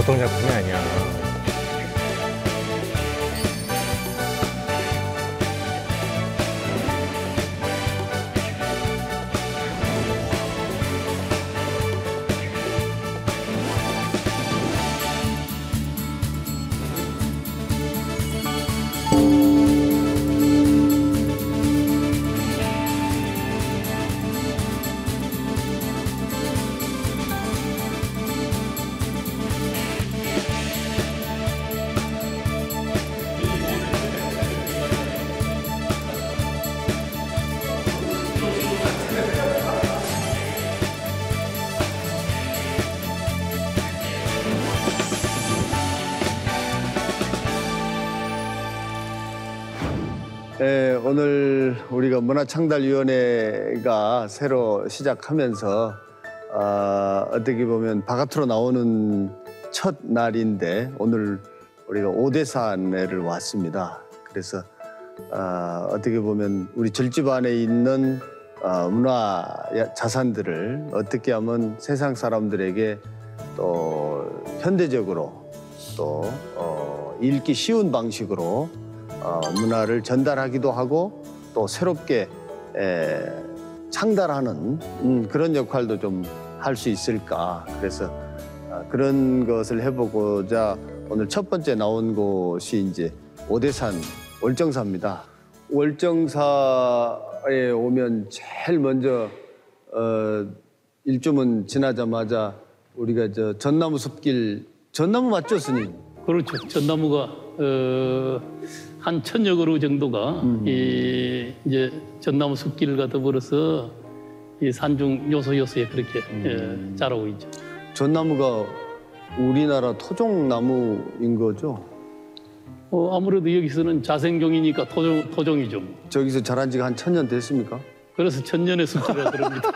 보통 작품이 아니야. 네, 오늘 우리가 문화창달위원회가 새로 시작하면서 어떻게 보면 바깥으로 나오는 첫 날인데 오늘 우리가 오대산에를 왔습니다. 그래서 어떻게 보면 우리 절집 안에 있는 문화 자산들을 어떻게 하면 세상 사람들에게 또 현대적으로 또 읽기 쉬운 방식으로 문화를 전달하기도 하고 또 새롭게 창달하는 그런 역할도 좀 할 수 있을까. 그래서 그런 것을 해보고자 오늘 첫 번째 나온 곳이 이제 오대산 월정사입니다. 월정사에 오면 제일 먼저 일주문 지나자마자 우리가 저 전나무 숲길, 전나무 맞죠, 스님? 그렇죠. 전나무가 한 1000여 그루 정도가 이제 전나무 숲길을 더불어서 이 산중 요소요소에 그렇게 자라고 있죠. 전나무가 우리나라 토종나무인 거죠? 아무래도 여기서는 자생종이니까 토종이죠. 저기서 자란 지가 한 1000년 됐습니까? 그래서 천년의 숲이라 그럽니다.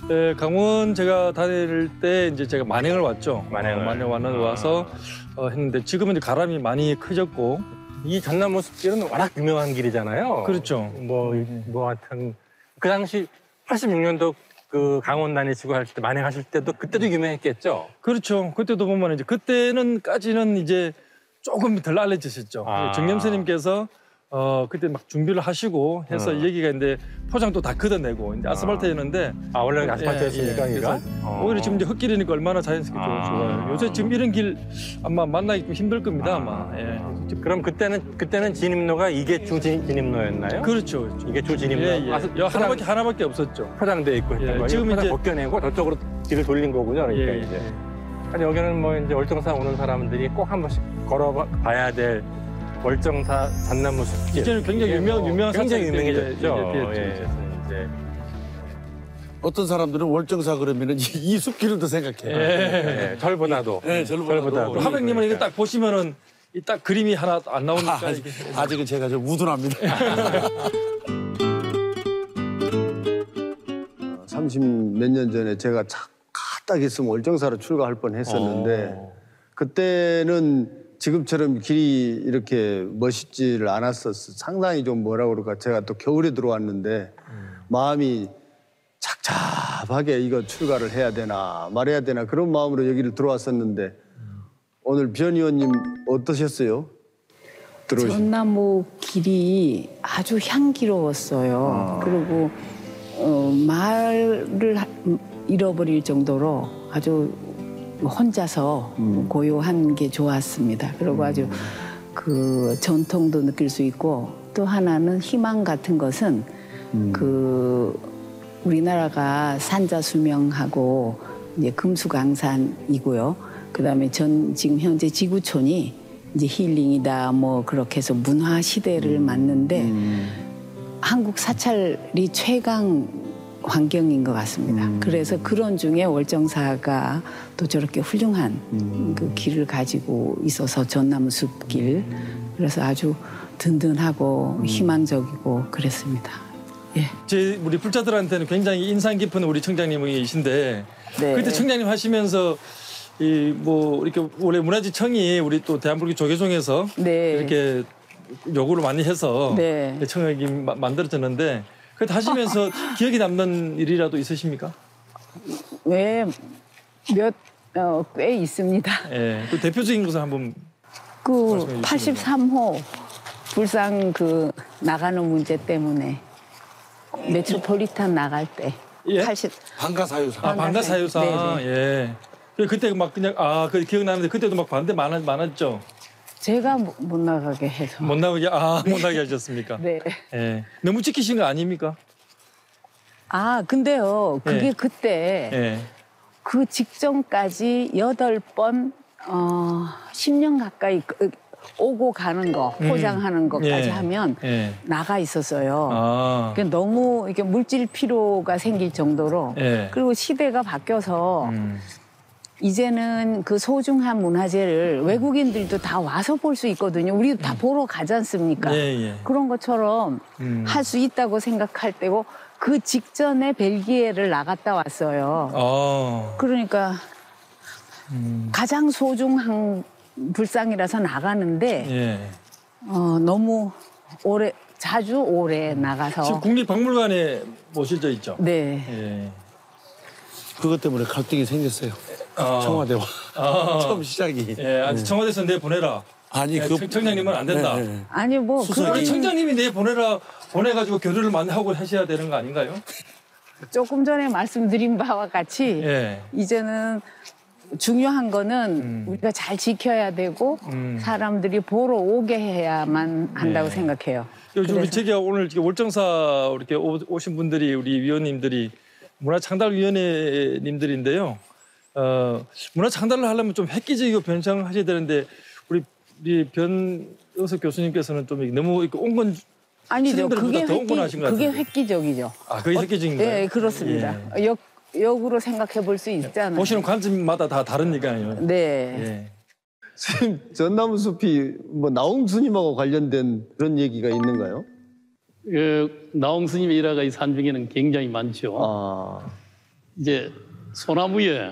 네, 강원 제가 다닐 때 이제 제가 만행을 왔죠. 만행을 와서 했는데 지금은 이제 가람이 많이 커졌고. 이 전나무 숲길은 워낙 유명한 길이잖아요. 그렇죠. 뭐 하여튼 그 당시 86년도 그 강원 다니시고 할 때 만행하실 때도 그때도 유명했겠죠. 그렇죠. 그때도 보면 이제 그때는까지는 이제 조금 덜 알려졌었죠. 정념 스님께서 그때 막 준비를 하시고 해서 여기가 이제 포장도 다 걷어내고 이제 아스팔트였는데 원래 아스팔트였으니까 그래서 오히려 지금 이제 흙길이니까 얼마나 자연스럽게 좋아요. 요새 지금 이런 길 아마 만나기 좀 힘들 겁니다 아마. 그럼 그때는 진입로가 이게 주 진입로였나요? 그렇죠. 이게 주 진입로. 하나밖에 없었죠. 포장돼 있고 했던 거예요. 지금 이제 벗겨내고 저쪽으로 길을 돌린 거군요. 그러니까 이제. 아니 여기는 뭐 이제 월정사 오는 사람들이 꼭 한 번씩 걸어봐야 될. 월정사 전나무 숲길. 이제는 굉장히 유명한 굉장히 산책이 유명해졌죠. 이제. 어떤 사람들은 월정사 그러면은 이 숲길을 더 생각해요. 절보다도. 절보다도. 하백님은 이거 딱 보시면은 이 딱 그림이 하나 안 나오니까 아직은 제가 좀 우둔합니다. 30몇 년 전에 제가 딱 있으면 월정사로 출가할 뻔했었는데 그때는 지금처럼 길이 이렇게 멋있지를 않았었어. 상당히 좀 뭐라 그럴까. 제가 또 겨울에 들어왔는데 마음이 착잡하게 이거 출가를 해야 되나 말해야 되나 그런 마음으로 여기를 들어왔었는데 오늘 변 의원님 어떠셨어요? 전나무 길이 아주 향기로웠어요. 그리고 말을 잃어버릴 정도로 아주 혼자서 고요한 게 좋았습니다. 그리고 아주 그 전통도 느낄 수 있고 또 하나는 희망 같은 것은 그 우리나라가 산자수명하고 이제 금수강산이고요. 그다음에 지금 현재 지구촌이 이제 힐링이다 뭐 그렇게 해서 문화 시대를 맞는데 한국 사찰이 최강 환경인 것 같습니다. 그래서 그런 중에 월정사가 또 저렇게 훌륭한 그 길을 가지고 있어서 전나무 숲길 그래서 아주 든든하고 희망적이고 그랬습니다. 예. 우리 불자들한테는 굉장히 인상 깊은 우리 청장님이신데 네. 그때 청장님 하시면서 이렇게 원래 문화재청이 우리 또 대한불교 조계종에서 네. 이렇게 요구를 많이 해서 네. 청역이 만들어졌는데 그때 하시면서 기억에 남는 일이라도 있으십니까? 왜 꽤 있습니다. 예. 그 대표적인 것을 한번 그 말씀해 주시면 83호 불상 그 나가는 문제 때문에 메트로폴리탄 나갈 때 예? 80 방가사유사. 아, 방가사유사. 네네. 예. 그때 막 그냥 그 기억나는데 그때도 막 반대 많았죠. 제가 못 나가게 해서. 못 나가게 못 나게 하셨습니까? 네. 예. 너무 지키신 거 아닙니까? 아 근데요 그게 예. 그때 예. 그 직전까지 8번 10년 가까이 오고 가는 거 포장하는 것까지 예. 하면 예. 나가 있었어요. 아. 그러니까 너무 이게 물질 피로가 생길 정도로 예. 그리고 시대가 바뀌어서 이제는 그 소중한 문화재를 외국인들도 다 와서 볼 수 있거든요. 우리도 다 보러 가지 않습니까? 예, 예. 그런 것처럼 할 수 있다고 생각할 때고 그 직전에 벨기에를 나갔다 왔어요. 그러니까 가장 소중한 불상이라서 나가는데 예. 너무 자주 오래 나가서 지금 국립박물관에 모셔져 있죠. 네. 예. 그것 때문에 갈등이 생겼어요. 청와대와 처음 시작이. 예. 청와대에서 내 보내라. 아니 그 청장님은 안 된다. 아니 뭐 우리 청장님이 내 보내가지고 교류를 많이 하고 하셔야 되는 거 아닌가요? 조금 전에 말씀드린 바와 같이 예. 이제는 중요한 거는 우리가 잘 지켜야 되고 사람들이 보러 오게 해야만 한다고 생각해요. 요즘 우리 저기 오늘 월정사 이렇게 오신 분들이 우리 위원님들이 문화창달위원회님들인데요. 문화창달을 하려면 좀 획기적이고 변장하셔야 되는데 우리 변영석 교수님께서는 좀 너무 온 건 아니죠. 그게 더 온건하신 것 그게 같은데. 획기적이죠. 아, 그게 획기적인가요? 네, 그렇습니다. 역으로 생각해 볼 수 있잖아요. 보시는 관점마다 다 다르니까요. 네. 예. 지금 전나무 숲이 뭐 나홍 스님하고 관련된 그런 얘기가 있는가요? 나홍 스님의 일화가 이 산중에는 굉장히 많죠. 아, 이제 소나무에 예.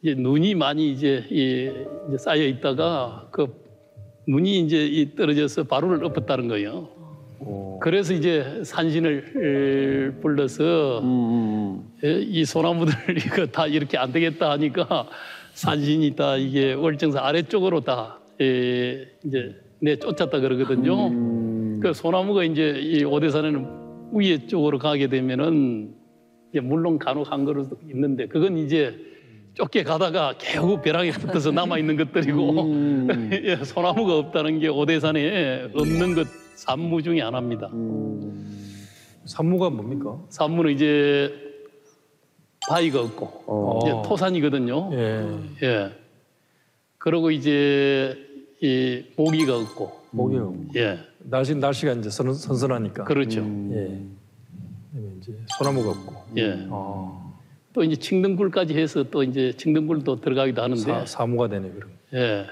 이제 눈이 많이 이제 쌓여 있다가 그 눈이 이제 떨어져서 바로를 엎었다는 거예요. 그래서 이제 산신을 불러서 이 소나무들 이거 다 이렇게 안 되겠다 하니까 산신이 다 이게 월정사 아래쪽으로 다 이제 내쫓았다 그러거든요. 그 소나무가 이제 이 오대산에는 위에 쪽으로 가게 되면은 이제 물론 간혹 한 그릇 있는데 그건 이제 쫓겨 가다가 겨우 벼랑에 붙어서 남아 있는 것들이고 소나무가 없다는 게 오대산에 없는 것 산무 중에 하나입니다. 산무가 뭡니까? 산무는 이제 바위가 없고 이제 토산이거든요. 예. 그리고 이제 이 모기가 없고. 모기가 없고. 예. 날씨가 이제 선선하니까. 그렇죠. 예. 이제 소나무가 없고. 예. 또 이제 칭등굴까지 해서 또 이제 칭등굴도 들어가기도 하는데. 사무가 되네 그럼. 예.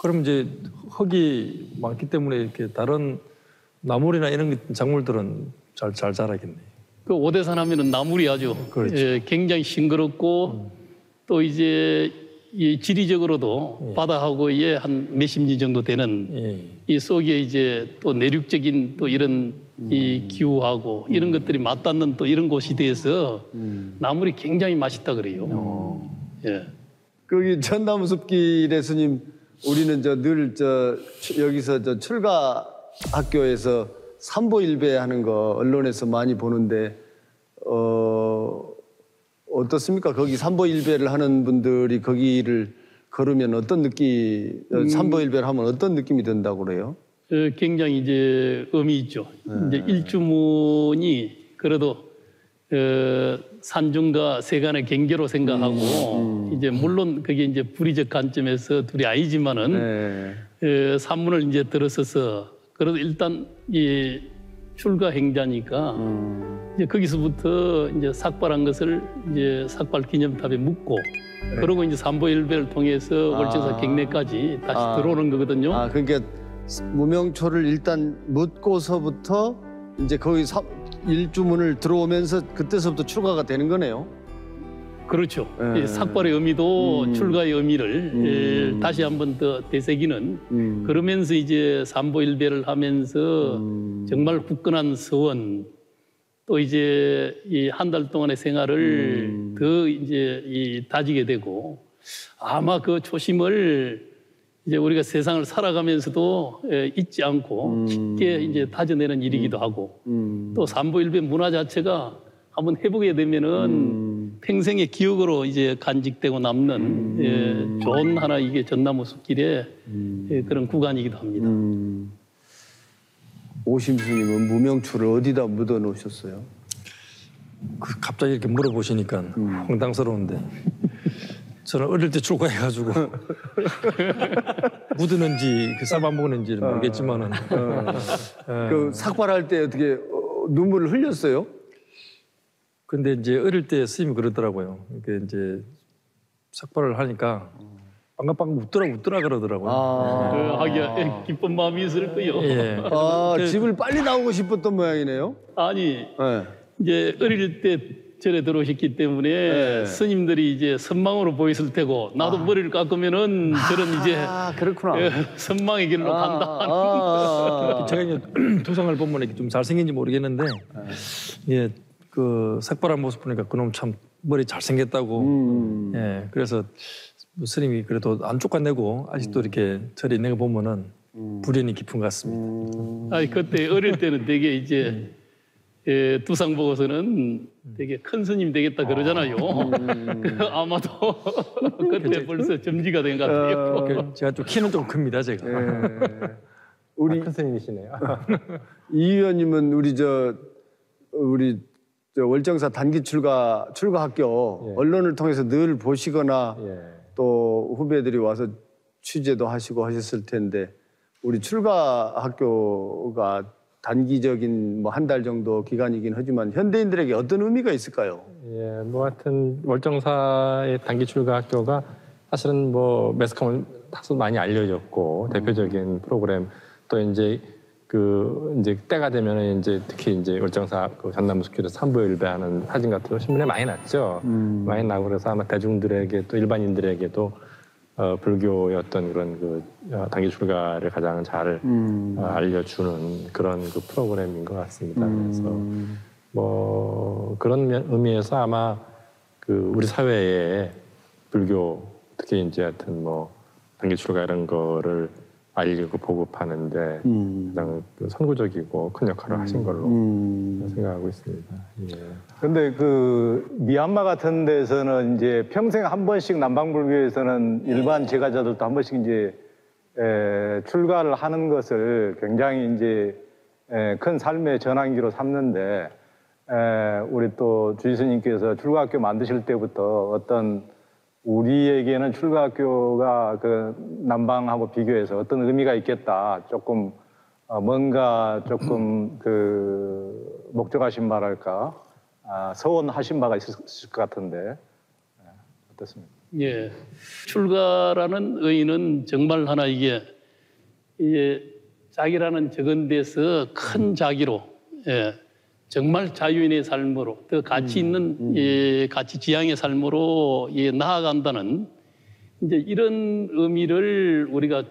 그럼 이제 흙이 많기 때문에 이렇게 다른 나물이나 이런 작물들은 잘 자라겠네. 그 오대산 하면은 나물이 아주 그렇죠. 굉장히 싱그럽고 또 이제 이 지리적으로도 바다하고의 한 몇십 리 정도 되는 이 속에 이제 또 내륙적인 또 이런 이 기후하고 이런 것들이 맞닿는 또 이런 곳이 돼서 나물이 굉장히 맛있다 그래요. 예. 거기 전나무 숲길에 스님 우리는 늘 여기서 출가 학교에서 삼보일배 하는 거 언론에서 많이 보는데 어떻습니까? 거기 삼보일배를 하는 분들이 거기를 걸으면 어떤 삼보일배를 하면 어떤 느낌이 든다고 그래요? 굉장히 이제 의미 있죠. 이제 일주문이 그래도 산중과 세간의 경계로 생각하고 이제 물론 그게 이제 불의적 관점에서 둘이 아니지만은 산문을 이제 들었어서 그래도 일단 이 출가 행자니까 이제 거기서부터 이제 삭발한 것을 이제 삭발 기념탑에 묻고 그리고 이제 삼보일배를 통해서 월정사 경내까지 다시 들어오는 거거든요. 그러니까 무명초를 일단 묻고서부터 이제 거기 일주문을 들어오면서 그때서부터 출가가 되는 거네요. 그렇죠. 이 삭발의 의미도 출가의 의미를 다시 한번 더 되새기는 그러면서 이제 삼보일배를 하면서 정말 굳건한 서원 또 이제 이 한 달 동안의 생활을 더 이제 다지게 되고 아마 그 초심을 이제 우리가 세상을 살아가면서도 잊지 않고 깊게 이제 다져내는 일이기도 하고 또 삼보일배 문화 자체가 한번 해보게 되면은 평생의 기억으로 이제 간직되고 남는 좋은 하나 이게 전나무 숲길의 그런 구간이기도 합니다. 오심 스님은 무명추를 어디다 묻어 놓으셨어요? 갑자기 이렇게 물어보시니까 황당스러운데 저는 어릴 때 출가해가지고 묻었는지 그 쌀밥 먹는지는 모르겠지만은 그 삭발할 때 어떻게 눈물을 흘렸어요? 근데 이제 어릴 때 스님이 그러더라고요. 이게 이제 삭발을 하니까 빵긋빵긋 웃더라 그러더라고요. 하기야 기쁜 마음이 있을 거요. 예. 집을 빨리 나오고 싶었던 모양이네요. 아니 네. 이제 어릴 때 절에 들어오셨기 때문에 스님들이 이제 선망으로 보였을 테고 나도 머리를 깎으면은 저는 이제 그렇구나. 선망의 길로 간다. 제가 이제 두상을 보면 이렇게 좀 잘생긴지 모르겠는데 예, 그 삭발한 모습 보니까 그놈 참 머리 잘생겼다고. 예, 그래서 스님이 그래도 안 쫓아내고 아직도 이렇게 절에 있는 거 보면은 불연이 깊은 것 같습니다. 아니 그때 어릴 때는 되게 이제 두상 보고서는 되게 큰 스님 되겠다 그러잖아요. 아마도 그때 벌써 점지가 된 것 같아요. 제가 좀 키는 좀 큽니다, 제가. 우리 큰 스님이시네요. 이 의원님은 우리 저 월정사 단기 출가 학교 언론을 통해서 늘 보시거나 또 후배들이 와서 취재도 하시고 하셨을 텐데 우리 출가 학교가 단기적인 뭐 한 달 정도 기간이긴 하지만 현대인들에게 어떤 의미가 있을까요? 예, 뭐 하여튼 월정사의 단기 출가 학교가 사실은 뭐 매스컴을 다소 많이 알려졌고 대표적인 프로그램 또 이제 이제 때가 되면은 이제 특히 이제 월정사 그 전나무 숲길에서 삼보일배하는 사진 같은 거 신문에 많이 났죠. 많이 나고 그래서 아마 대중들에게 또 일반인들에게도 불교의 어떤 그런 단기 출가를 가장 잘 알려주는 그런 그 프로그램인 것 같습니다. 그래서 뭐 그런 의미에서 아마 우리 사회에 불교 특히 이제 하여튼 뭐 단기 출가 이런 거를 알리고 보급하는데 가장 선구적이고 큰 역할을 하신 걸로 생각하고 있습니다. 예. 근데 미얀마 같은 데서는 이제 평생 한 번씩 남방불교에서는 일반 제가자들도 한 번씩 이제 출가를 하는 것을 굉장히 이제 큰 삶의 전환기로 삼는데 우리 또 주지스님께서 출가학교 만드실 때부터 어떤 우리에게는 출가학교가 남방하고 비교해서 어떤 의미가 있겠다. 조금 뭔가 조금 목적하신 바랄까 서원하신 바가 있을 것 같은데 어떻습니까? 예, 출가라는 의의는 정말 하나 이게 자기라는 적은 데서 큰 자기로 정말 자유인의 삶으로 더 가치 있는 가치 지향의 삶으로 나아간다는 이제 이런 의미를 우리가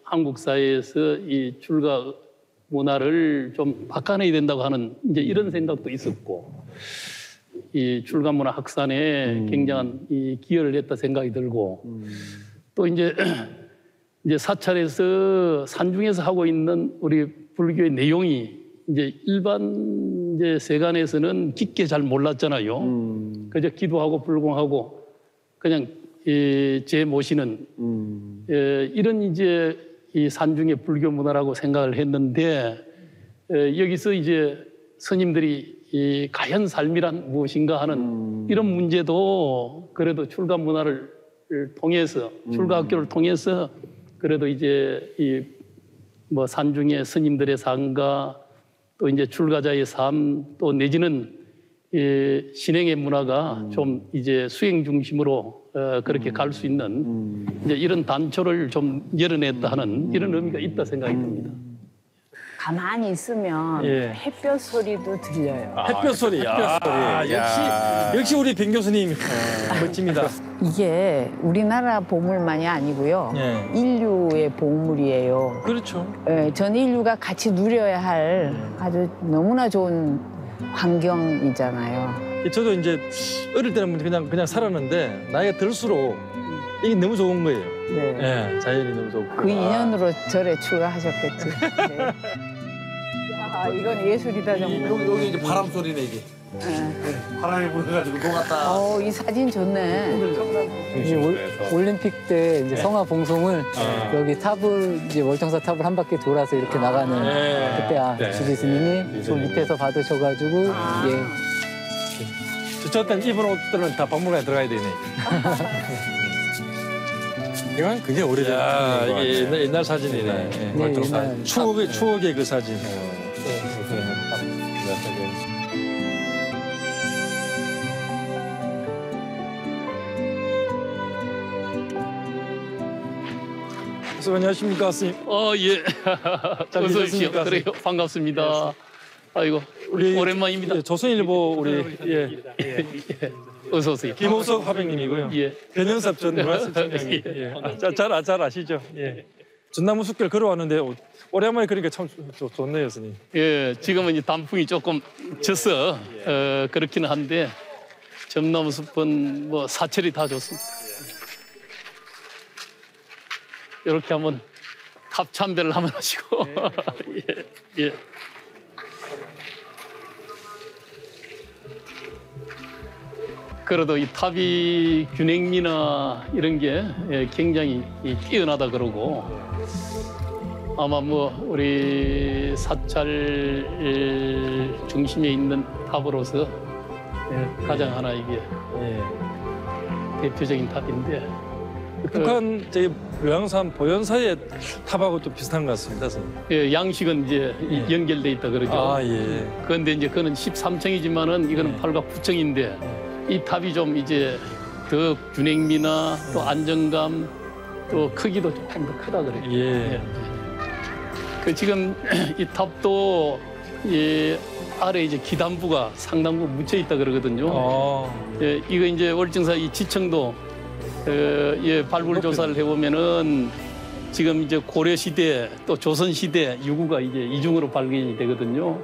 한국 사회에서 이 출가 문화를 좀 바꿔내야 된다고 하는 이제 이런 생각도 있었고 이 출가 문화 확산에 굉장한 기여를 했다 생각이 들고 또 이제 사찰에서 산중에서 하고 있는 우리 불교의 내용이 이제 일반 세간에서는 깊게 잘 몰랐잖아요. 그저 기도하고 불공하고 그냥 제 모시는 이런 이제 이 산중의 불교 문화라고 생각을 했는데 여기서 이제 스님들이 가현 삶이란 무엇인가 하는 이런 문제도 그래도 출가 문화를 통해서 출가 학교를 통해서 그래도 이제 뭐 산중의 스님들의 삶과 또 이제 출가자의 삶 또 내지는 신행의 문화가 좀 이제 수행 중심으로 그렇게 갈 수 있는 이제 이런 단초를 좀 열어냈다 하는 이런 의미가 있다 생각이 듭니다. 가만히 있으면 햇볕 소리도 들려요. 햇볕 소리. 역시 우리 변 교수님 멋집니다. 이게 우리나라 보물만이 아니고요. 인류의 보물이에요. 그렇죠. 전 인류가 같이 누려야 할 아주 너무나 좋은 환경이잖아요. 저도 이제 어릴 때는 그냥 살았는데 나이가 들수록 이게 너무 좋은 거예요. 네. 예, 자연이 너무 좋고. 그 인연으로 절에 출가하셨겠지. 네. 야, 이건 예술이다 정말. 여기 이제 바람 소리네 이게. 바람이 불어가지고 녹았다. 이 사진 좋네. 이제 올림픽 때 이제 성화 봉송을 여기 탑을 이제 월정사 탑을 한 바퀴 돌아서 이렇게 나가는 그때 주지 스님이 저 밑에서 받으셔가지고 예. 저때 입은 옷들은 다 박물관에 들어가야 되네. 이건 굉장히 오래된 이게 옛날 사진이네. 네, 옛날 추억의 그 사진. 안녕하십니까, 스님. 예. 잘 어서 오십시오. 계셨습니까? 그래요. 반갑습니다. 아이고, 우리 오랜만입니다. 조선일보 우리 어서 오세요. 김호석 화백님이고요. 예. 변현섭 전 문화실장님. 잘 아시죠? 예. 전나무 숲길 걸어왔는데 오랜만에 그러니까 참 좋네요, 스님. 예, 지금은 이 단풍이 조금 져서 그렇기는 한데 전나무 숲은 뭐 사철이 다 좋습니다. 이렇게 한번 탑 참배를 한번 하시고 예. 그래도 이 탑이 균형미나 이런 게 굉장히 뛰어나다 그러고 아마 뭐 우리 사찰 중심에 있는 탑으로서 가장 하나 이게 대표적인 탑인데 북한 저기 묘양산 보현사의 탑하고 또 비슷한 것 같습니다, 선생님. 예, 양식은 이제 연결돼 있다 그러죠. 예. 그런데 이제 그는 13층이지만은 이거는 8각 9층인데 이 탑이 좀 이제 더 균형미나 또 안정감 또 크기도 조금 더 크다 그래요. 예. 그 지금 이 탑도 아래 이제 기단부가 상당부 묻혀 있다 그러거든요. 예, 이거 이제 월정사 이 지층도 발굴 조사를 해보면은 지금 이제 고려 시대 또 조선 시대 유구가 이제 이중으로 발견이 되거든요.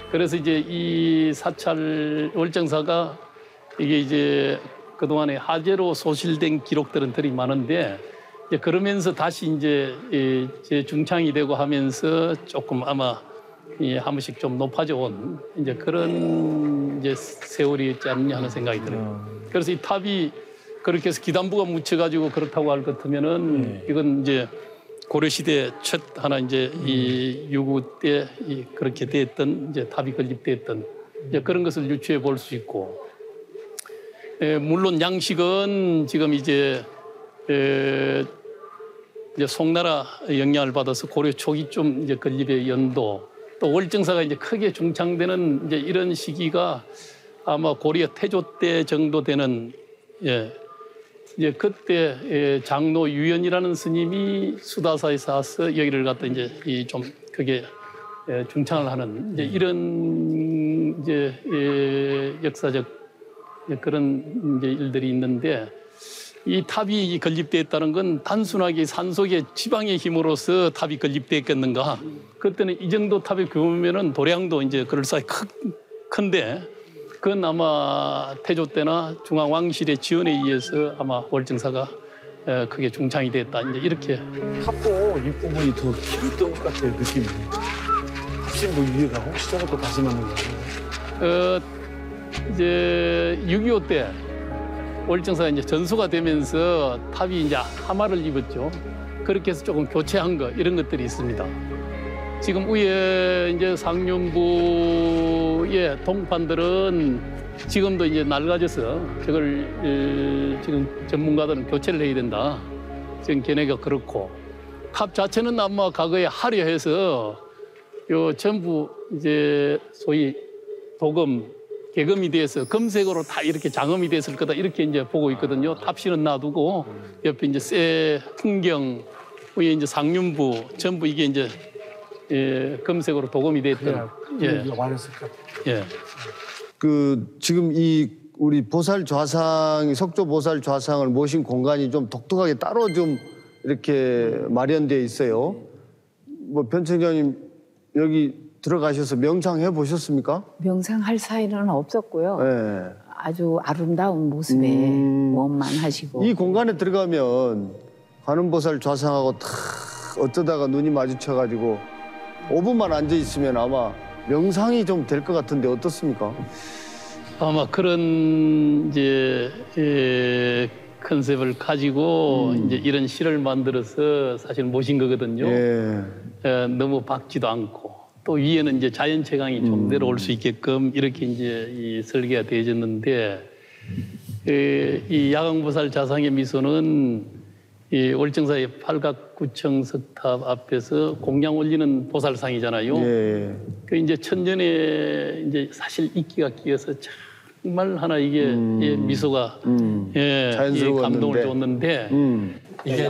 그래서 이제 이 사찰 월정사가 이게 이제 그동안에 화재로 소실된 기록들은 들이 많은데 이제 그러면서 다시 이제 재중창이 되고 하면서 조금 아마 한 번씩 좀 높아져 온 이제 그런 이제 세월이었지 않느냐 하는 생각이 들어요. 그래서 이 탑이 그렇게 해서 기단부가 묻혀가지고 그렇다고 할 것 같으면은 이건 이제 고려 시대 첫 하나 이제 이 유구 때 그렇게 됐던 이제 탑이 건립됐던 이제 그런 것을 유추해 볼 수 있고. 물론 양식은 지금 이제 송나라 영향을 받아서 고려 초기쯤 이제 건립의 연도 또 월정사가 이제 크게 중창되는 이제 이런 시기가 아마 고려 태조 때 정도 되는 이제 그때 장로 유연이라는 스님이 수다사에서 와서 여기를 갖다 이제 좀 크게 중창을 하는 이제 이런 이제 역사적 그런 이제 일들이 있는데 이 탑이 건립됐다는 건 단순하게 산속의 지방의 힘으로서 탑이 건립됐겠는가? 그때는 이 정도 탑의 규모면은 도량도 이제 그럴싸히 큰데 그건 아마 태조 때나 중앙 왕실의 지원에 의해서 아마 월정사가 크게 중창이 됐다. 이제 이렇게 탑도 윗부분이 더 길었던 것 같아요, 느낌이. 혹시 뭐 위에가 혹시 저것도 다시 만든 거예요? 이제 6.25 때 월정사가 이제 전수가 되면서 탑이 이제 하마를 입었죠. 그렇게 해서 조금 교체한 거 이런 것들이 있습니다. 지금 위에 이제 상륜부의 동판들은 지금도 이제 낡아져서 저걸 지금 전문가들은 교체를 해야 된다. 지금 견해가 그렇고 탑 자체는 아마 과거에 화려해서 요 전부 이제 소위 도금 개금이 돼서 금색으로 다 이렇게 장엄이 됐을 거다 이렇게 이제 보고 있거든요. 탑실은 놔두고 옆에 이제 새 풍경 위에 이제 상륜부 전부 이게 이제 금색으로 도금이 됐던. 많았을 것 같아요. 그 지금 이 우리 보살 좌상 석조 보살 좌상을 모신 공간이 좀 독특하게 따로 좀 이렇게 마련되어 있어요. 뭐 변청장님 여기 들어가셔서 명상해 보셨습니까? 명상할 사이는 없었고요. 네. 아주 아름다운 모습에 원만하시고. 이 공간에 들어가면 관음보살 좌상하고 탁 어쩌다가 눈이 마주쳐가지고 5분만 앉아 있으면 아마 명상이 좀 될 것 같은데 어떻습니까? 아마 그런 이제 컨셉을 가지고 이제 이런 시를 만들어서 사실 모신 거거든요. 너무 박지도 않고 또 위에는 이제 자연 채광이 좀 내려올 수 있게끔 이렇게 이제 이 설계가 되어졌는데 이 야광보살 자상의 미소는 이 월정사의 팔각구청 석탑 앞에서 공양 올리는 보살상이잖아요. 그 이제 천년에 이제 사실 이끼가 끼어서 정말 하나 이게 미소가 이 감동을 줬는데 이게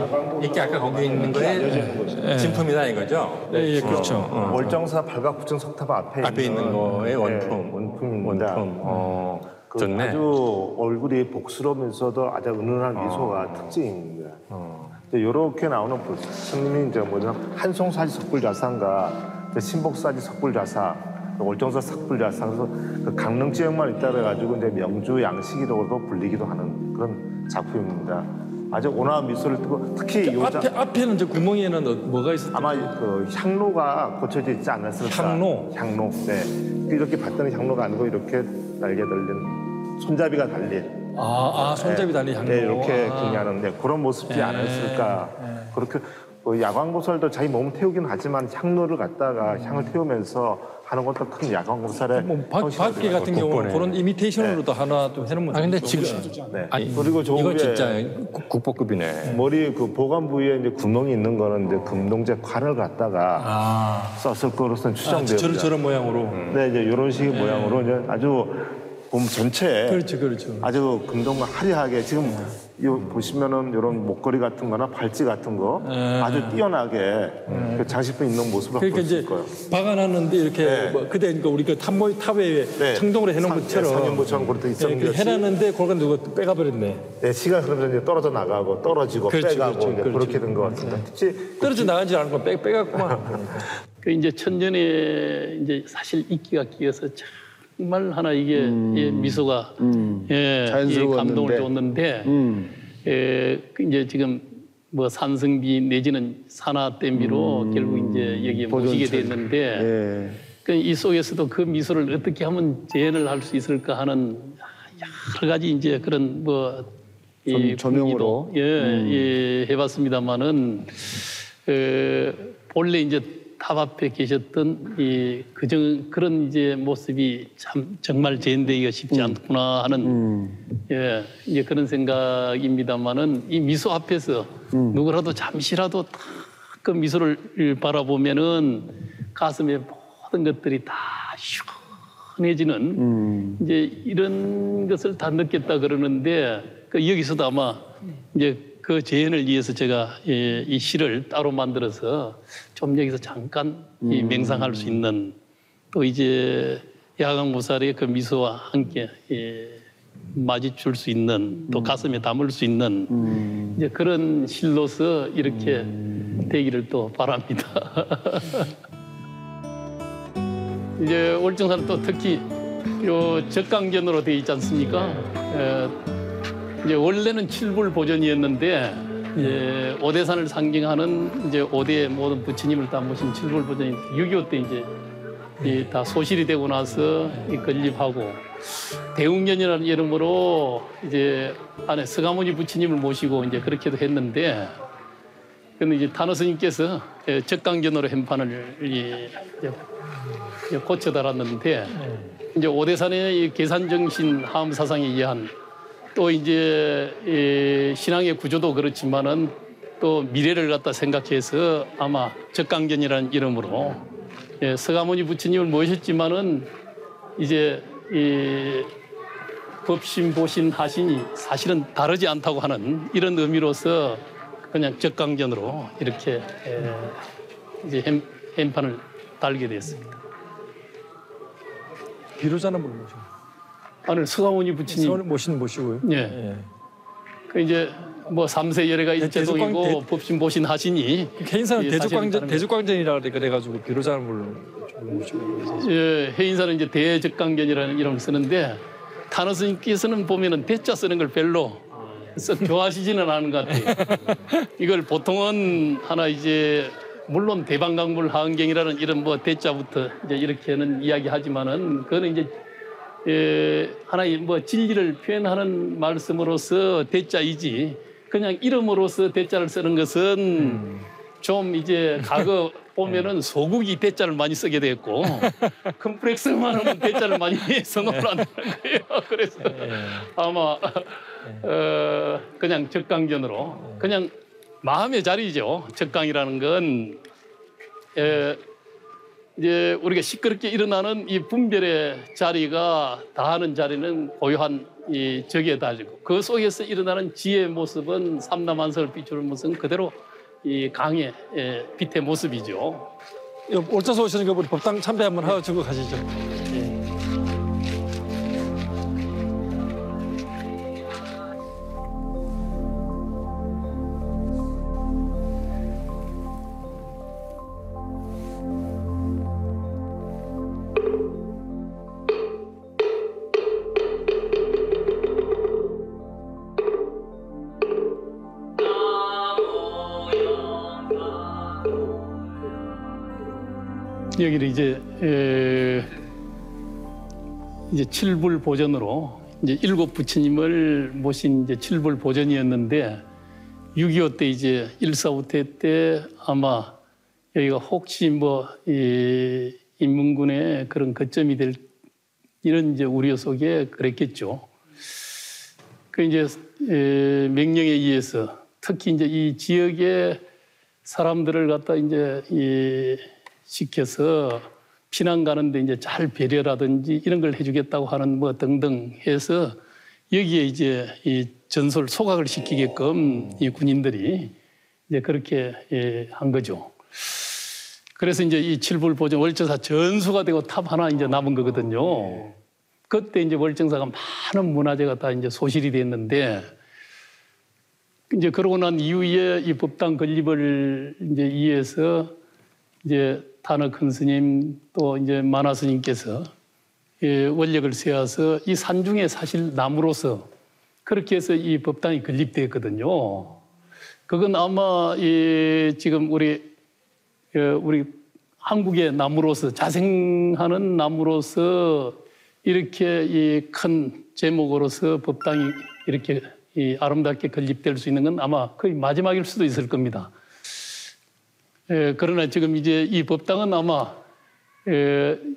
아까 거기 있는 거에 진품이다 이거죠? 네, 그렇죠. 월정사 발각구청 석탑 앞에 있는 거의 원품. 원품입니다. 좋네. 아주 얼굴이 복스러우면서도 아주 은은한 미소가 특징입니다. 이렇게 나오는 스님이 이제 뭐냐 한송사지 석불자상과 신복사지 석불자사, 월정사 석불자상, 그래서 그 강릉 지역만 있다 그래가지고 이제 명주 양식이라고도 불리기도 하는 그런 작품입니다. 아주 온화한 미소를 띠고 특히 앞에는 이제 구멍에는 뭐가 있었죠? 아마 그 향로가 고쳐져 있지 않았을까. 향로. 네. 이렇게 봤더니 향로가 아니고 이렇게 날개 달린 손잡이가 달린. 손잡이 달린 향로. 네, 이렇게 궁리하는 그런 모습이지 않았을까. 그렇게 야광보살도 자기 몸을 태우긴 하지만 향로를 갖다가 향을 태우면서 하는 것도 큰 야광보살의 밖에 같은 경우는 그런 이미테이션으로도 하나 또 해놓으면 근데 지금 그리고 저 이거 위에 진짜 국보급이네. 머리 그 보관 부위에 이제 구멍이 있는 거는 이제 금동제 관을 갖다가 썼을 거로서는 추정돼요. 저런 모양으로. 네, 이제 이런 식의 모양으로 이제 아주 몸 전체에 그렇죠. 아주 금동과 화려하게 지금 보시면은 이런 목걸이 같은 거나 팔찌 같은 거 아주 뛰어나게 그 장식품 있는 모습을 볼 수 있을 거예요. 박아놨는데 이렇게 그때 그러니까 우리 그 탑에 청동으로 해놓은 것처럼 상인모처럼 그렇게 있었는데 해놨는데 그걸 누가 빼가버렸네. 네, 시간 흐르면서 이제 떨어져 나가고 떨어지고 빼가고 그렇게 된 것 같습니다. 특히 떨어져 나가지 않고 빼갔구만. 그 이제 천년에 이제 사실 이끼가 끼어서 정말 하나 이게 미소가 자연스러웠는데. 감동을 줬는데 그 이제 지금 뭐 산성비 내지는 산화댐비로 결국 이제 여기에 모시게 됐는데 그 이 속에서도 그 미소를 어떻게 하면 재현을 할 수 있을까 하는 여러 가지 이제 그런 뭐 조명으로 해봤습니다만은 본래 이제 탑 앞에 계셨던 그런 이제 모습이 참 정말 재현되기가 쉽지 않구나 하는 이제 그런 생각입니다만은 이 미소 앞에서 누구라도 잠시라도 딱 그 미소를 바라보면은 가슴에 모든 것들이 다 시원해지는 이제 이런 것을 다 느꼈다 그러는데 여기서도 아마 이제 그 재현을 위해서 제가 이 시를 따로 만들어서 좀 여기서 잠깐 맹상할 수 있는 또 이제 야광보살의 그 미소와 함께 마주칠 수 있는 또 가슴에 담을 수 있는 이제 그런 시로서 이렇게 되기를 또 바랍니다. 이제 월정사는 또 특히 요 적강견으로 되어 있지 않습니까? 이제 원래는 칠불 보전이었는데 오대산을 상징하는 이제 오대의 모든 부처님을 다 모신 칠불 보전이 6.25 때 이제 다 소실이 되고 나서 건립하고 대웅견이라는 이름으로 이제 안에 서가모니 부처님을 모시고 이제 그렇게도 했는데 근데 이제 탄호 스님께서 적강견으로 현판을 고쳐 달았는데 이제 오대산의 이 계산정신 하음 사상에 의한 또 이제 신앙의 구조도 그렇지만은 또 미래를 갖다 생각해서 아마 적강견이라는 이름으로 서가모니 부처님을 모셨지만은 이제 이 법신, 보신, 하신이 사실은 다르지 않다고 하는 이런 의미로서 그냥 적강견으로 이렇게 이제 현판을 달게 됐습니다. 비로자는 뭘 모시고? 오늘 서가모니 부처님 모시고요. 그 이제 뭐 3세 열애가 일제동이고 법신, 보신, 하신이 개인사는 대죽광전이라 그래가지고 비로자는 뭘 해인사는 이제 대적강견이라는 이름을 쓰는데 탄원 스님께서는 보면은 대자 쓰는 걸 별로 좋아하시지는 않은 것 같아요. 이걸 보통은 하나 이제 물론 대방강물 하은경이라는 이런 뭐 대자부터 이제 이렇게는 이야기하지만은 그거는 이제 하나의 뭐 진리를 표현하는 말씀으로서 대자이지 그냥 이름으로서 대자를 쓰는 것은 좀 이제 과거 보면은 소국이 대자를 많이 쓰게 됐고 컴플렉스만 하면 대자를 많이 선호를 한다는 거예요. 그래서 아마 그냥 적강견으로 그냥 마음의 자리죠. 적강이라는 건 이제 우리가 시끄럽게 일어나는 이 분별의 자리가 다하는 자리는 고요한 이 적에 다지고 그 속에서 일어나는 지혜의 모습은 삼라만석을 비추는 모습은 그대로 이 강의 빛의 모습이죠. 올짜서 오시는 거 우리 법당 참배 한번 하고 가시죠. 여기는 이제 칠불 보전으로 이제 일곱 부처님을 모신 이제 칠불 보전이었는데 6.25 때 이제 일사후퇴 때 아마 여기가 혹시 뭐 인문군의 그런 거점이 될 이런 이제 우려 속에 그랬겠죠. 그 이제 명령에 의해서 특히 이제 이 지역의 사람들을 갖다 이제 시켜서 피난 가는데 이제 잘 배려라든지 이런 걸 해주겠다고 하는 뭐 등등 해서 여기에 이제 이 전설 소각을 시키게끔 이 군인들이 이제 그렇게 한 거죠. 그래서 이제 이 칠불 보전 월정사 전수가 되고 탑 하나 이제 남은 거거든요. 그때 이제 월정사가 많은 문화재가 다 이제 소실이 됐는데 이제 그러고 난 이후에 이 법당 건립을 이제 이해해서 이제 탄어 큰 스님 또 이제 만화 스님께서 원력을 세워서 이 산중에 사실 나무로서 그렇게 해서 이 법당이 건립되었거든요. 그건 아마 지금 우리 한국의 나무로서 자생하는 나무로서 이렇게 이 큰 제목으로서 법당이 이렇게 아름답게 건립될 수 있는 건 아마 거의 마지막일 수도 있을 겁니다. 그러나 지금 이제 이 법당은 아마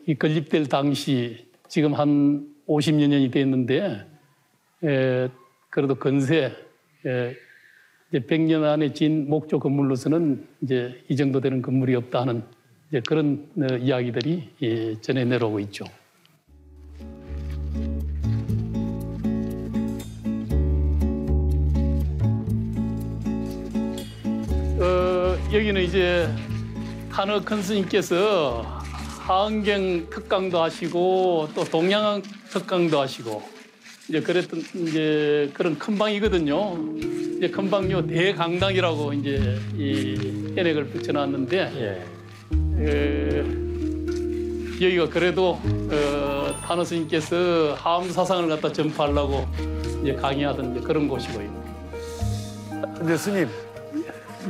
이 건립될 당시 지금 한 50여 년이 됐는데 그래도 건세 이제 100년 안에 진 목조 건물로서는 이제 이 정도 되는 건물이 없다 하는 이제 그런 이야기들이 전해 내려오고 있죠. 여기는 이제 탄어 큰 스님께서 하은경 특강도 하시고 또 동양항 특강도 하시고 이제 그랬던 이제 그런 큰 방이거든요. 이제 큰 방요 대강당이라고 이제 이 현액을 붙여놨는데 여기가 그래도 탄어 스님께서 하암 사상을 갖다 전파하려고 이제 강의하던 이제 그런 곳이고요. 근데 스님.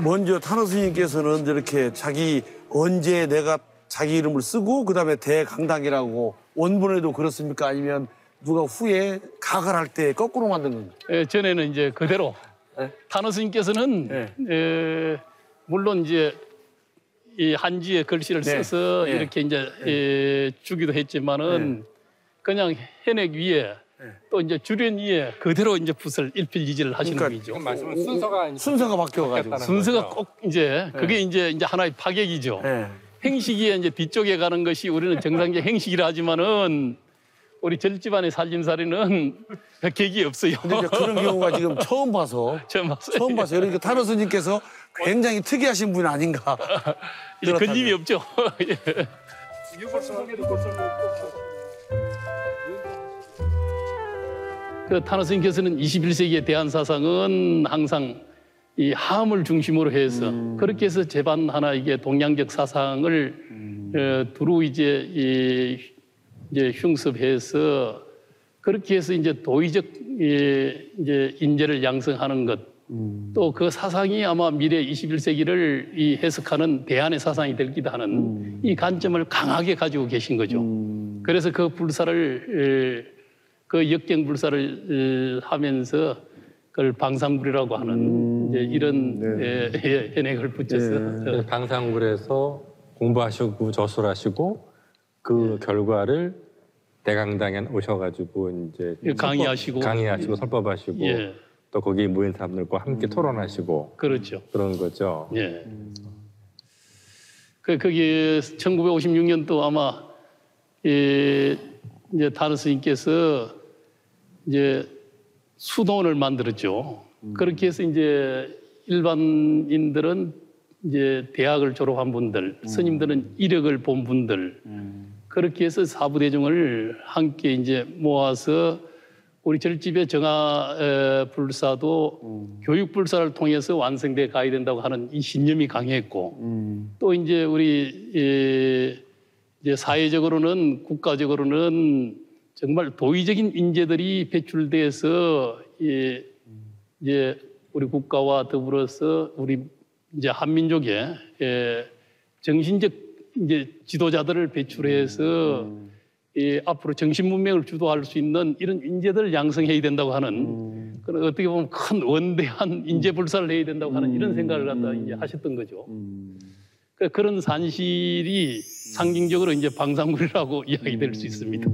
먼저 탄어 스님께서는 이렇게 자기 언제 내가 자기 이름을 쓰고 그다음에 대강당이라고 원본에도 그렇습니까? 아니면 누가 후에 각을 할 때 거꾸로 만든 건가요? 전에는 이제 그대로 탄어 스님께서는 물론 이제 이 한지에 글씨를 써서 이렇게 이제 주기도 했지만은 그냥 현액 위에 또 이제 주련 위에 그대로 이제 붓을 일필이지를 하시는 거죠. 지금 말씀은 순서가 바뀌어가지고 순서가 꼭 이제 그게 이제 하나의 파격이죠. 행식이 이제 뒤쪽에 가는 것이 우리는 정상적 행식이라 하지만은 우리 절집안의 살림살이는 객이 없어요. 근데 그런 경우가 지금 처음 봐서 처음 봤어요. 그러니까 탄어 스님께서 굉장히 특이하신 분 아닌가. 이제 걸림이 없죠. 그 탄어 스님께서는 21세기의 대한 사상은 항상 이 함을 중심으로 해서 그렇게 해서 제반 하나 이게 동양적 사상을 두루 이제 흉습해서 그렇게 해서 이제 도의적 이제 인재를 양성하는 것, 또 그 사상이 아마 미래 21세기를 이 해석하는 대안의 사상이 되기도 하는 이 관점을 강하게 가지고 계신 거죠. 그래서 그 불사를 그 역경 불사를 하면서 그걸 방상굴이라고 하는 이제 이런 현행을 붙여서 방상굴에서 공부하시고 저술하시고 그 결과를 대강당에 오셔가지고 이제 강의하시고 설법하시고 예. 또 거기 모인 사람들과 함께 토론하시고 그렇죠. 그런 거죠. 예. 거기 1956년도 아마 이제 다른 스님께서 이제 수도원을 만들었죠. 그렇게 해서 이제 일반인들은 이제 대학을 졸업한 분들, 스님들은 이력을 본 분들, 그렇게 해서 사부대중을 함께 이제 모아서 우리 절집의 정화 불사도 교육 불사를 통해서 완성돼 가야 된다고 하는 이 신념이 강했고, 또 이제 우리 이제 사회적으로는 국가적으로는 정말 도의적인 인재들이 배출돼서 이제 우리 국가와 더불어서 우리 이제 한민족의 정신적 이제 지도자들을 배출해서 앞으로 정신 문명을 주도할 수 있는 이런 인재들을 양성해야 된다고 하는 그런 어떻게 보면 큰 원대한 인재 불사를 해야 된다고 하는 이런 생각을 갖다 이제 하셨던 거죠. 그런 산실이 상징적으로 이제 방상굴이라고 이야기될 수 있습니다.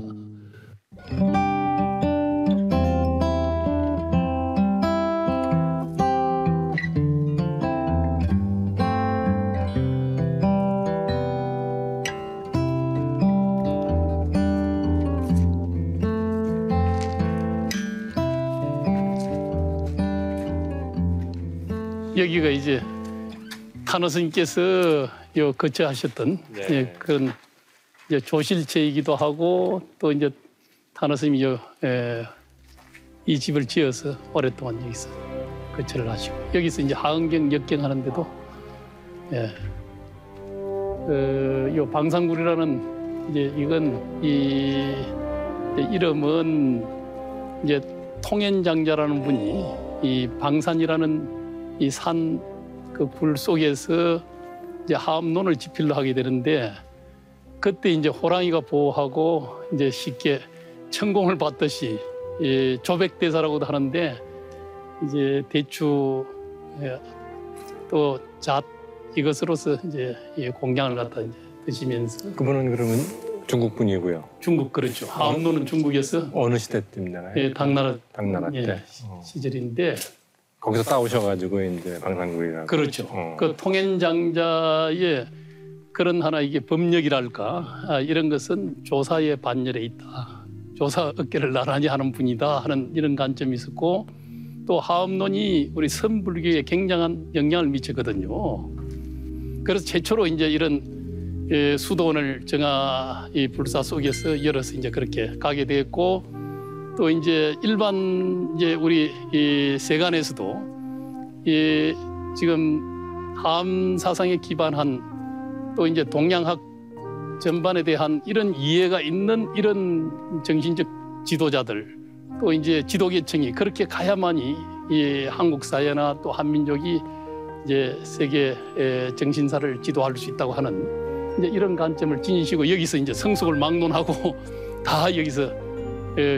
여기가 이제 탄호 스님께서 거처하셨던 그런 이제 조실체이기도 하고 또 이제 탄호 스님이 이 집을 지어서 오랫동안 여기서 거처를 하시고 여기서 이제 하은경 역경하는데도 요 방상굴이라는 이제 이건 이 이름은 이제 통연장자라는 분이 이 방산이라는 이 산 그 불 속에서 이제 하암론을 집필로 하게 되는데 그때 이제 호랑이가 보호하고 이제 쉽게 천공을 받듯이 조백대사라고도 하는데 이제 대추 또 잣 이것으로서 이제 공양을 갖다 이제 드시면서 그분은 그러면 중국 분이고요. 중국 그렇죠. 하암론은 중국에서 어느 시대 때입니까? 당나라 때 시절인데. 거기서 따오셔가지고 이제 방상굴이라고. 그렇죠. 그 통연장자의 그런 하나 이게 법력이랄까 이런 것은 조사의 반열에 있다. 조사 어깨를 나란히 하는 분이다 하는 이런 관점이 있었고 또 하암론이 우리 선불교에 굉장한 영향을 미쳤거든요. 그래서 최초로 이제 이런 수도원을 정화 이 불사 속에서 열어서 이제 그렇게 가게 됐고. 또 이제 일반 이제 우리 이 세간에서도 지금 하암 사상에 기반한 또 이제 동양학 전반에 대한 이런 이해가 있는 이런 정신적 지도자들 또 이제 지도계층이 그렇게 가야만이 이 한국 사회나 또 한민족이 이제 세계 정신사를 지도할 수 있다고 하는 이제 이런 관점을 지니시고 여기서 이제 성숙을 막론하고 다 여기서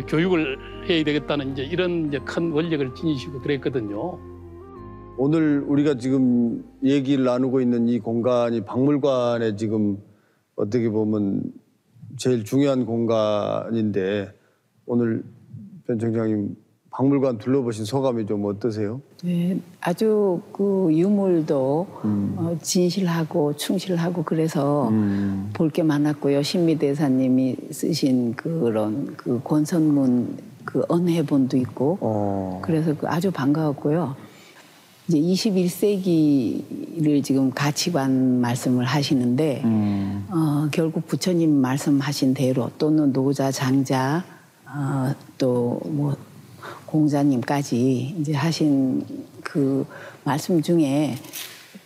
교육을 해야 되겠다는 이제 이런 이제 큰 원력을 지니시고 그랬거든요. 오늘 우리가 지금 얘기를 나누고 있는 이 공간이 박물관에 지금 어떻게 보면 제일 중요한 공간인데 오늘 변 청장님 박물관 둘러보신 소감이 좀 어떠세요? 네, 아주 그 유물도 진실하고 충실하고 그래서 볼 게 많았고요. 신미대사님이 쓰신 그런 그 권선문 그 언해본도 있고 그래서 아주 반가웠고요. 이제 21세기를 지금 가치관 말씀을 하시는데 결국 부처님 말씀하신 대로 또는 노자 장자 또 뭐 공자님까지 이제 하신 그 말씀 중에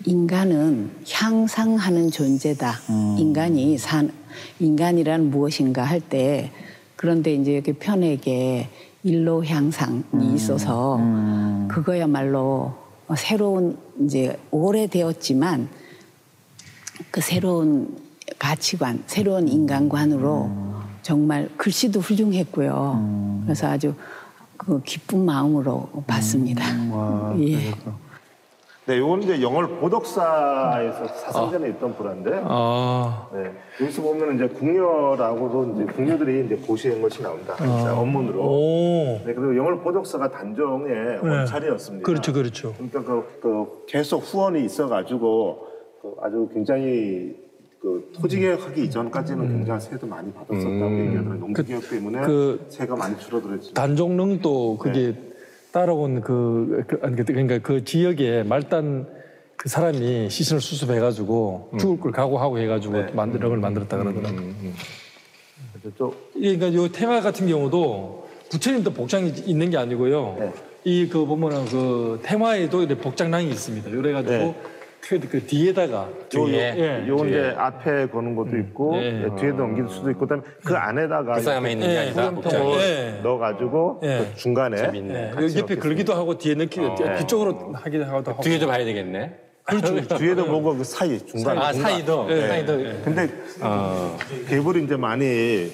인간은 향상하는 존재다. 인간이란 무엇인가 할 때 그런데 이제 이렇게 편에게 일로 향상이 있어서 그거야말로 새로운 이제 오래되었지만 그 새로운 가치관, 새로운 인간관으로 정말 글씨도 훌륭했고요. 그래서 아주 그 기쁜 마음으로 봤습니다. 예. 네, 이건 이제 영월 보덕사에서 사상전에 있던 불화인데, 네, 여기서 보면 이제 궁녀라고도 이제 궁녀들이 이제 고시한 것이 나온다. 원문으로. 네, 그리고 영월 보덕사가 단종의 원찰이었습니다. 그렇죠, 그렇죠. 그러니까 그 계속 후원이 있어가지고 그 아주 굉장히 그 토지개혁하기 이전까지는 굉장히 세도 많이 받았었다고 얘기하더라고요. 농지개혁 때문에 세가 많이 줄어들었지. 단종릉도 그게 따라온 그러니까 그 지역에 말단 그 사람이 시신을 수습해가지고 죽을 걸 각오하고 해가지고 릉을 만들었다 그러더라고요. 그러니까 요 테마 같은 경우도 부처님도 복장이 있는 게 아니고요. 이 그 보면은 그 테마에도 이렇게 복장랑이 있습니다. 그래가지고 그 뒤에다가 요 이제 앞에 거는 것도 있고 뒤에도 넘길 수도 있고 그다음에 그 안에다가 그 싸움에 있는 게 아니라 복장을 넣어가지고 그 중간에 여기 옆에 걸기도 하고 뒤에 넣기 뒤쪽으로 하기도 하고 뒤에도 봐야 되겠네. 그렇죠. 뒤에도 보고 그 사이 중간 사이도 사이도. 근데 개불이 이제 많이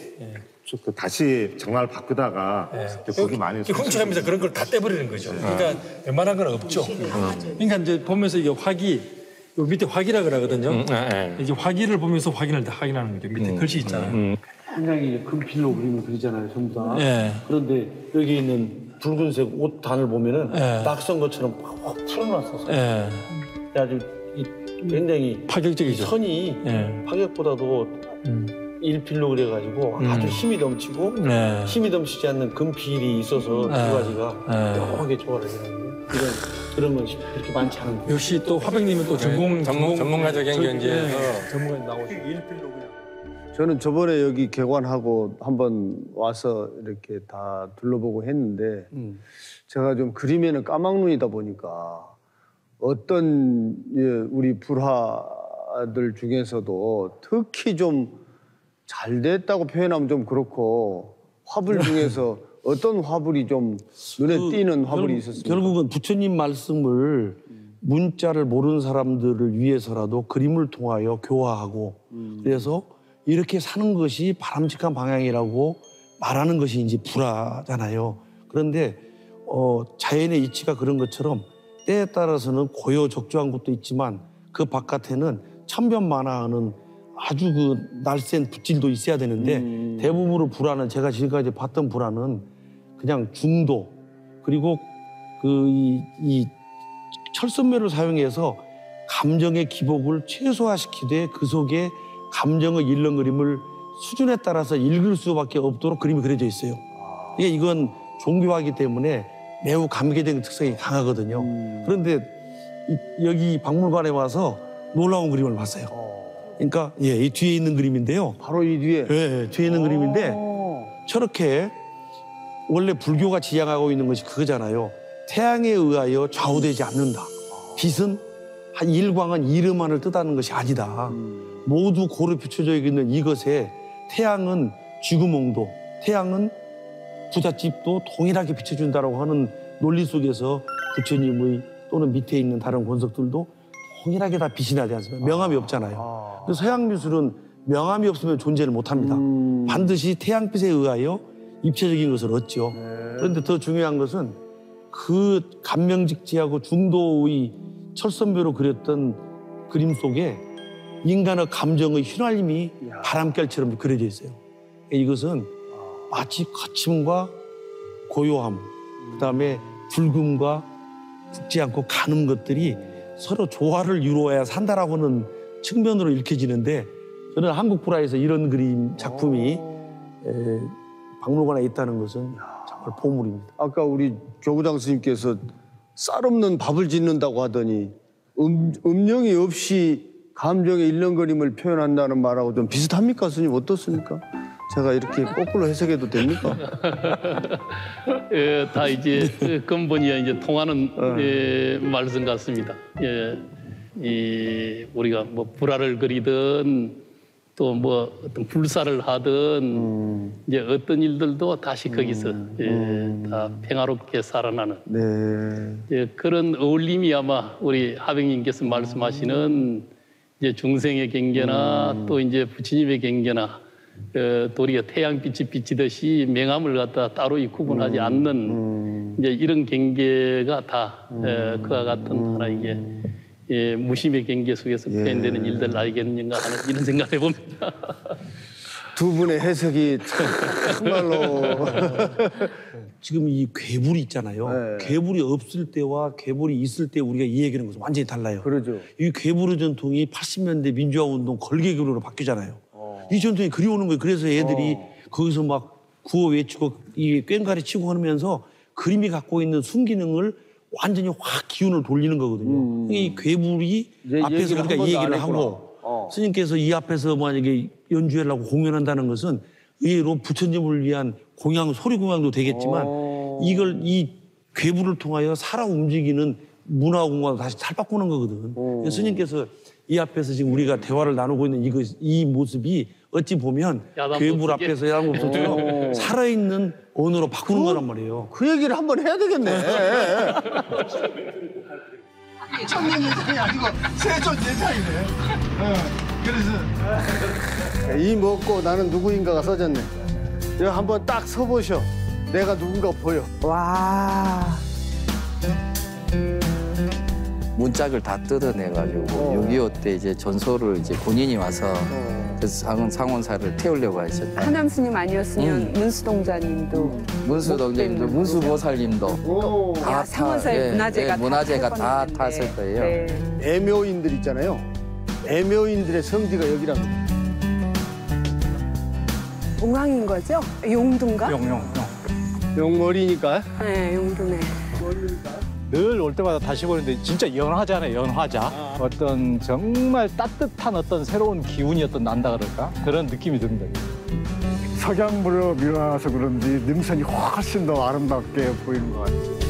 그 다시 장난을 바꾸다가 거기 많이 훔쳐가면서 그런 걸 다 떼버리는 거죠. 그러니까 웬만한 건 없죠. 그러니까 이제 보면서 이게 요 밑에 화기라 그러거든요. 이제 화기를 보면서 확인하는 거죠. 밑에 글씨 있잖아요. 굉장히 금필로 그림을 그리잖아요, 전부 다. 그런데 여기 있는 붉은색 옷 단을 보면은 낙선 것처럼 확 풀어놨어서 아주 굉장히 파격적이죠. 선이 파격보다도 일필로 그래가지고 아주 힘이 넘치고 힘이 넘치지 않는 금필이 있어서 두 가지가 묘하게 조화를 해놨는데 그런 것이 그렇게 많지 않은 거예요. 역시 또 화백님은 또 전문가적인 견지에서 전문가 나오시고 일필로 그냥. 저는 저번에 여기 개관하고 한번 와서 이렇게 다 둘러보고 했는데 제가 좀 그림에는 까막눈이다 보니까 어떤 우리 불화들 중에서도 특히 좀 잘 됐다고 표현하면 좀 그렇고 화불 중에서 어떤 화불이 좀 눈에 띄는 화불이 있었습니까? 결국은 부처님 말씀을 문자를 모르는 사람들을 위해서라도 그림을 통하여 교화하고 그래서 이렇게 사는 것이 바람직한 방향이라고 말하는 것이 이제 불화잖아요. 그런데 자연의 이치가 그런 것처럼 때에 따라서는 고요적조한 것도 있지만 그 바깥에는 천변만화하는 아주 그 날쌘 붓질도 있어야 되는데 대부분의 불화는 제가 지금까지 봤던 불화는 그냥 중도 그리고 이 철선묘를 사용해서 감정의 기복을 최소화시키되 그 속에 감정의 일렁거림을 수준에 따라서 읽을 수밖에 없도록 그림이 그려져 있어요. 그러니까 이건 종교화이기 때문에 매우 감개적인 특성이 강하거든요. 그런데 여기 박물관에 와서 놀라운 그림을 봤어요. 그러니까 이 뒤에 있는 그림인데요. 바로 이 뒤에? 네, 뒤에 있는 그림인데 저렇게 원래 불교가 지향하고 있는 것이 그거잖아요. 태양에 의하여 좌우되지 않는다. 빛은 일광은 이름만을 뜻하는 것이 아니다. 모두 고루 비춰져 있는 이것에 태양은 쥐구멍도 태양은 부잣집도 동일하게 비춰준다라고 하는 논리 속에서 부처님의 또는 밑에 있는 다른 권석들도 동일하게 다 빛이 나지 않습니까? 명암이 없잖아요. 그래서 서양 미술은 명암이 없으면 존재를 못합니다. 반드시 태양빛에 의하여 입체적인 것을 얻죠. 그런데 더 중요한 것은 그 감명직지하고 중도의 철선묘로 그렸던 그림 속에 인간의 감정의 휘날림이 바람결처럼 그려져 있어요. 이것은 마치 거침과 고요함, 그다음에 붉음과 붉지 않고 가는 것들이 서로 조화를 이루어야 산다라고는 측면으로 읽혀지는데 저는 한국 불화에서 이런 그림 작품이 박물관에 있다는 것은 정말 보물입니다. 아까 우리 교구장 스님께서 쌀 없는 밥을 짓는다고 하더니 음령이 없이 감정의 일렁거림을 표현한다는 말하고 좀 비슷합니까, 스님? 어떻습니까? 제가 이렇게 거꾸로 해석해도 됩니까? 다 이제 근본이 이제 통하는 말씀 같습니다. 우리가 뭐 불화를 그리든 또 뭐 어떤 불사를 하든 이제 어떤 일들도 다시 거기서 다 평화롭게 살아나는 그런 어울림이 아마 우리 하백님께서 말씀하시는 이제 중생의 경계나 또 이제 부처님의 경계나 도리가 태양빛이 비치듯이 명암을 갖다 따로 구분하지 않는 이제 이런 경계가 다 그와 같은 하나의 무심의 경계 속에서 표현되는 일들 아니겠는가 하는 이런 생각을 해봅니다. 두 분의 해석이 정말로 지금 이 괴물이 있잖아요. 괴물이 없을 때와 괴물이 있을 때 우리가 이야기하는 것은 완전히 달라요. 그러죠. 이 괴물의 전통이 80년대 민주화 운동 걸개교류로 바뀌잖아요. 이 전통이 그리워오는 거예요. 그래서 애들이 거기서 막 구호 외치고 이 꽹과리 치고 하면서 그림이 갖고 있는 순기능을 완전히 확 기운을 돌리는 거거든요. 이 괴물이 앞에서 우리가 이 얘기를 하고 스님께서 이 앞에서 만약에 연주하려고 공연한다는 것은 의외로 부처님을 위한 공양, 소리 공양도 되겠지만 이걸 이 괴물을 통하여 살아 움직이는 문화 공간을 다시 탈바꾸는 거거든. 그래서 스님께서 이 앞에서 지금 우리가 대화를 나누고 있는 이 모습이 어찌 보면 괴물 앞에서 야당 없었죠. 살아있는 언어로 바꾸는 거란 말이에요. 그 얘기를 한번 해야 되겠네. 청년이 아니고 세존 제자이네. 그래서 이 먹고 나는 누구인가가 써졌네. 여기 한번 딱 서보셔. 내가 누군가 보여. 와. 문짝을 다 뜯어내가지고 6.25 때 이제 전소를 이제 본인이 와서 그래서 상원사를 태우려고 하셨죠. 하남 스님 아니었으면 문수동자님도 문수동자님도 문수보살님도 다 상원사의 문화재가 다 탔을 거예요. 네. 애묘인들 있잖아요. 애묘인들의 성지가 여기랍니다. 옹왕인 거죠? 용두인가? 용머리니까. 네, 용두네. 늘 올 때마다 다시 보는데 진짜 연화잖아요, 연화자. 어떤 정말 따뜻한 어떤 새로운 기운이 어떤 난다 그럴까? 그런 느낌이 듭니다. 석양무렵 일어나서 그런지 능선이 훨씬 더 아름답게 보이는 것 같아요.